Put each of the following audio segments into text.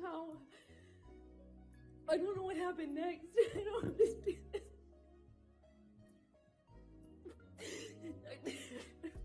how. I don't know what happened next. I don't understand.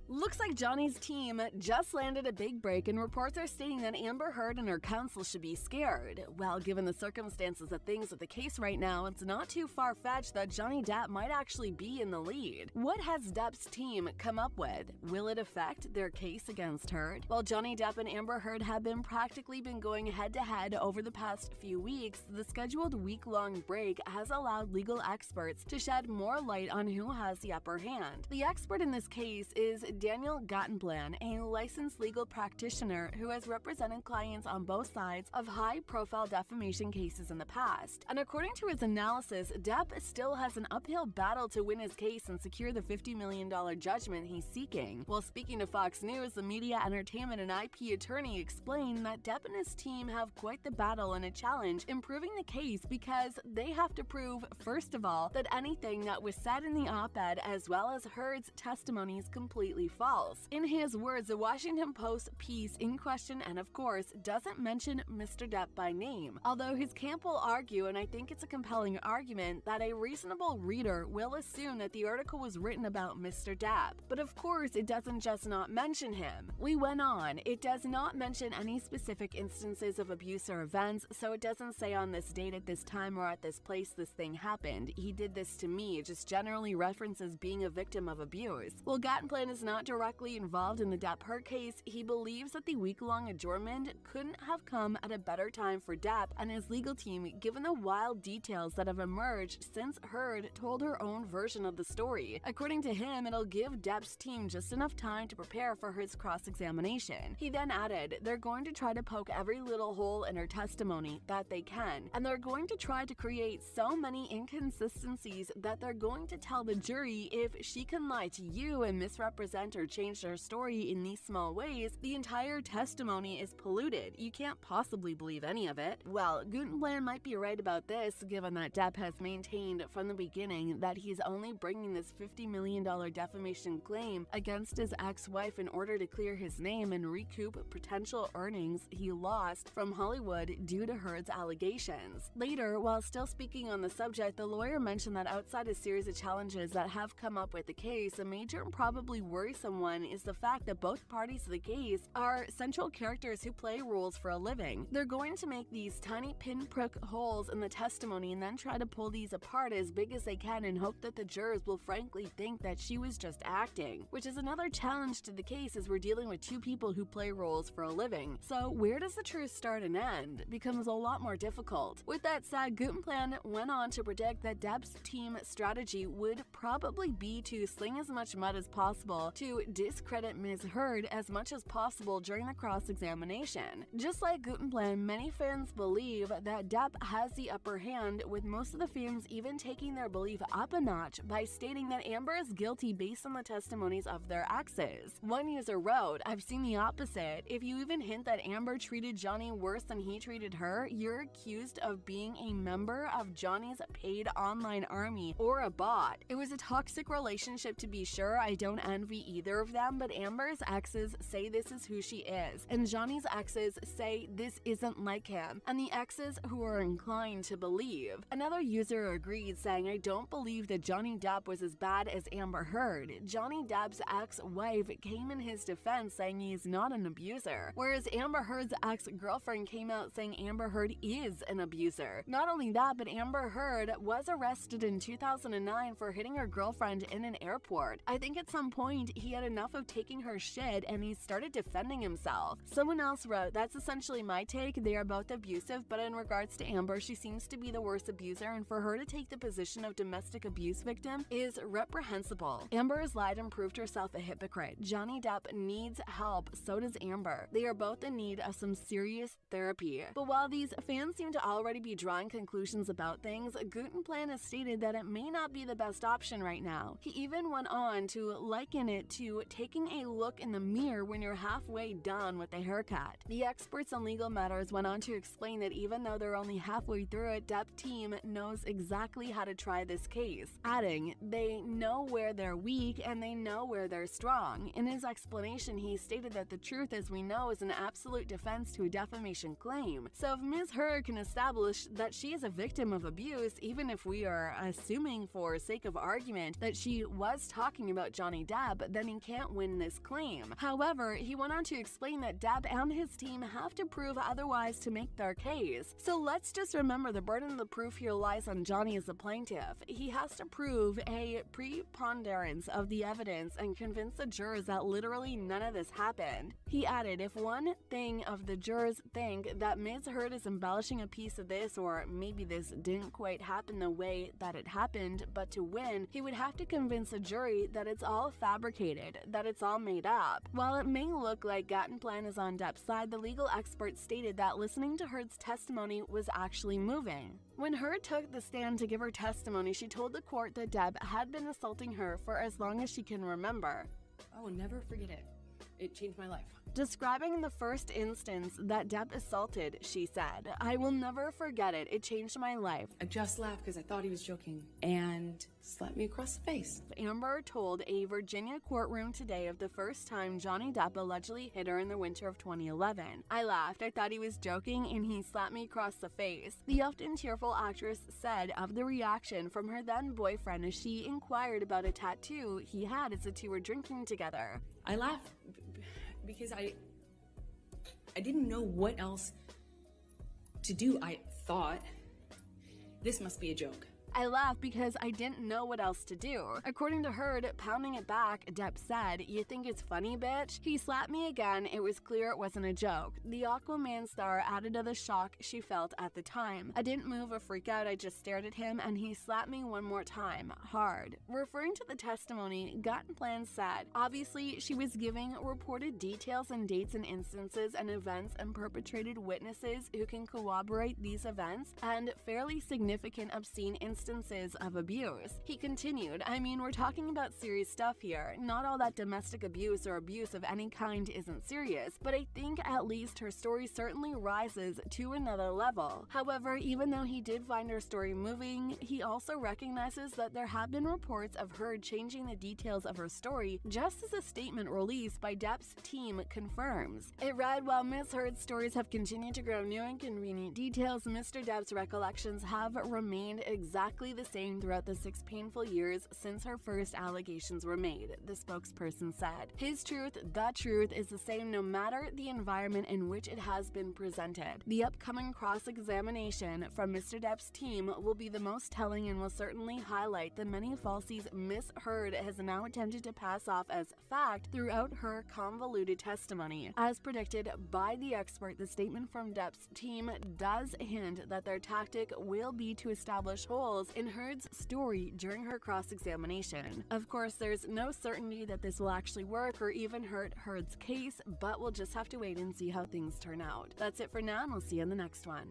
Looks like Johnny's team just landed a big break, and reports are stating that Amber Heard and her counsel should be scared. Well, given the circumstances of things with the case right now, it's not too far-fetched that Johnny Depp might actually be in the lead. What has Depp's team come up with? Will it affect their case against Heard? While Johnny Depp and Amber Heard have practically been going head-to-head over the past few weeks, the scheduled week-long break has allowed legal experts to shed more light on who has the upper hand. The expert in this case is Daniel Gottenplan, a licensed legal practitioner who has represented clients on both sides of high-profile defamation cases in the past. And according to his analysis, Depp still has an uphill battle to win his case and secure the $50 million judgment he's seeking. While speaking to Fox News, the media, entertainment, and IP attorney explained that Depp and his team have quite the battle and a challenge in proving the case because they have to prove, first of all, that anything that was said in the op-ed as well as Heard's testimony is completely false. In his words, the Washington Post piece in question, and of course, doesn't mention Mr. Depp by name, although his camp will argue, and I think it's a compelling argument, that a reasonable reader will assume that the article was written about Mr. Depp. But of course, it doesn't just not mention him. We went on. It does not mention any specific instances of abuse or events, so it doesn't say on this date at this time or at this place this thing happened. He did this to me. It just generally references being a victim of abuse. While Gottenplan is not directly involved in the Depp-Heard case, he believes that the week-long adjournment couldn't have come at a better time for Depp and his legal team given the wild details that have emerged since Heard told her own version of the story. According to him, it'll give Depp's team just enough time to prepare for his cross-examination. He then added, they're going to try to poke every little hole in her testimony that they can, and they're going to try to create so many inconsistencies that they're going to tell the jury if she can lie to you and misrepresent or change her story in these small ways, the entire testimony is polluted. You can't possibly believe any of it. Well, Gottenplan might be right about this, given that Depp has maintained from the beginning that he's only bringing this $50 million defamation claim against his ex-wife in order to clear his name and recoup potential earnings he lost from Hollywood due to Heard's allegations. Later, while still speaking on the subject, the lawyer mentioned that outside a series of challenges that have come up with the case, a major and probably worrisome one is the fact that both parties of the case are central characters who play roles for a living. They're going to make these tiny pinprick holes in the testimony and then try to pull these apart as big as they can and hope that the jurors will frankly think that she was just acting, which is another challenge to the case as we're dealing with two people who play roles for a living. So where does the truth start and end? It becomes a lot more difficult. With that said, Gottenplan went on to predict that Depp's team strategy would probably be to sling as much mud as possible to discredit Ms. Heard as much as possible during the cross-examination. Just like Gottenplan, many fans believe that Depp has the upper hand, with most of the fans even taking their belief up a notch by stating that Amber is guilty based on the testimonies of their exes. One user wrote, "I've seen the opposite. If you even hint that Amber treated Johnny worse than he treated her, you're accused of being a member of Johnny's paid online army or a bot. It was a toxic relationship to be sure. I don't envy either of them, but Amber's exes say this is who she is, and Johnny's exes say this isn't like him, and the exes who are inclined to believe." Another user agreed, saying, "I don't believe that Johnny Depp was as bad as Amber Heard. Johnny Depp's ex-wife came in his defense saying he's not an abuser, whereas Amber Heard's ex-girlfriend came out saying Amber Heard is an abuser. Not only that, but Amber Heard was arrested in 2009 for hitting her girlfriend in an airport. I think at some point he had enough of taking her shit and he started defending himself." Someone else wrote, "That's essentially my take. They are both abusive, but in regards to Amber, she seems to be the worst abuser, and for her to take the position of domestic abuse victim is reprehensible. Amber has lied and proved herself a hypocrite. Johnny Depp needs help, so does Amber. They are both in need of some serious therapy." But while these fans seem to already be drawing conclusions about things, Gottenplan has stated that it may not be the best option right now. He even went on to liken it to taking a look in the mirror when you're halfway done with the haircut. The experts on legal matters went on to explain that even though they're only halfway through it, Depp team knows exactly how to try this case, adding, they know where they're weak and they know where they're strong. In his explanation, he stated that the truth, as we know, is an absolute defense to a defamation claim. So if Ms. Heard can establish that she is a victim of abuse, even if we are assuming for sake of argument that she was talking about Johnny Depp, then he can't win this claim. However, he went on to explain that Depp and his team have to prove otherwise to make their case. So let's just remember the burden of the proof here lies on Johnny as the plaintiff. He has to prove a preponderance of the evidence and convince the jurors that literally none of this happened. He added, if one thing of the jurors think that Ms. Heard is embellishing a piece of this, or maybe this didn't quite happen the way that it happened, but to win, he would have to convince the jury that it's all fabricated, that it's all made up. While it may look like Gattenplan is on Depp's side, the legal expert stated that listening to Heard's testimony was actually moving. When Heard took the stand to give her testimony, she told the court that Depp had been assaulting her for as long as she can remember. I will never forget it. It changed my life. Describing the first instance that Depp assaulted, she said, I will never forget it. It changed my life. I just laughed because I thought he was joking and slapped me across the face. Amber told a Virginia courtroom today of the first time Johnny Depp allegedly hit her in the winter of 2011. I laughed. I thought he was joking and he slapped me across the face. The often tearful actress said of the reaction from her then boyfriend as she inquired about a tattoo he had as the two were drinking together. I laughed because I didn't know what else to do. I thought, this must be a joke. I laughed because I didn't know what else to do. According to Heard, pounding it back, Depp said, you think it's funny, bitch? He slapped me again. It was clear it wasn't a joke. The Aquaman star added to the shock she felt at the time. I didn't move or freak out. I just stared at him and he slapped me one more time, hard. Referring to the testimony, Gattenplan said, obviously, she was giving reported details and dates and instances and events and perpetrated witnesses who can corroborate these events and fairly significant obscene instances of abuse. He continued, I mean, we're talking about serious stuff here. Not all that domestic abuse or abuse of any kind isn't serious, but I think at least her story certainly rises to another level. However, even though he did find her story moving, he also recognizes that there have been reports of her changing the details of her story, just as a statement released by Depp's team confirms. It read, while Ms. Heard's stories have continued to grow new and convenient details, Mr. Depp's recollections have remained exactly the same throughout the 6 painful years since her first allegations were made, the spokesperson said. His truth, the truth, is the same no matter the environment in which it has been presented. The upcoming cross-examination from Mr. Depp's team will be the most telling and will certainly highlight the many falsies Ms. Heard has now attempted to pass off as fact throughout her convoluted testimony. As predicted by the expert, the statement from Depp's team does hint that their tactic will be to establish holes in Heard's story during her cross-examination. Of course, there's no certainty that this will actually work or even hurt Heard's case, but we'll just have to wait and see how things turn out. That's it for now, and we'll see you in the next one.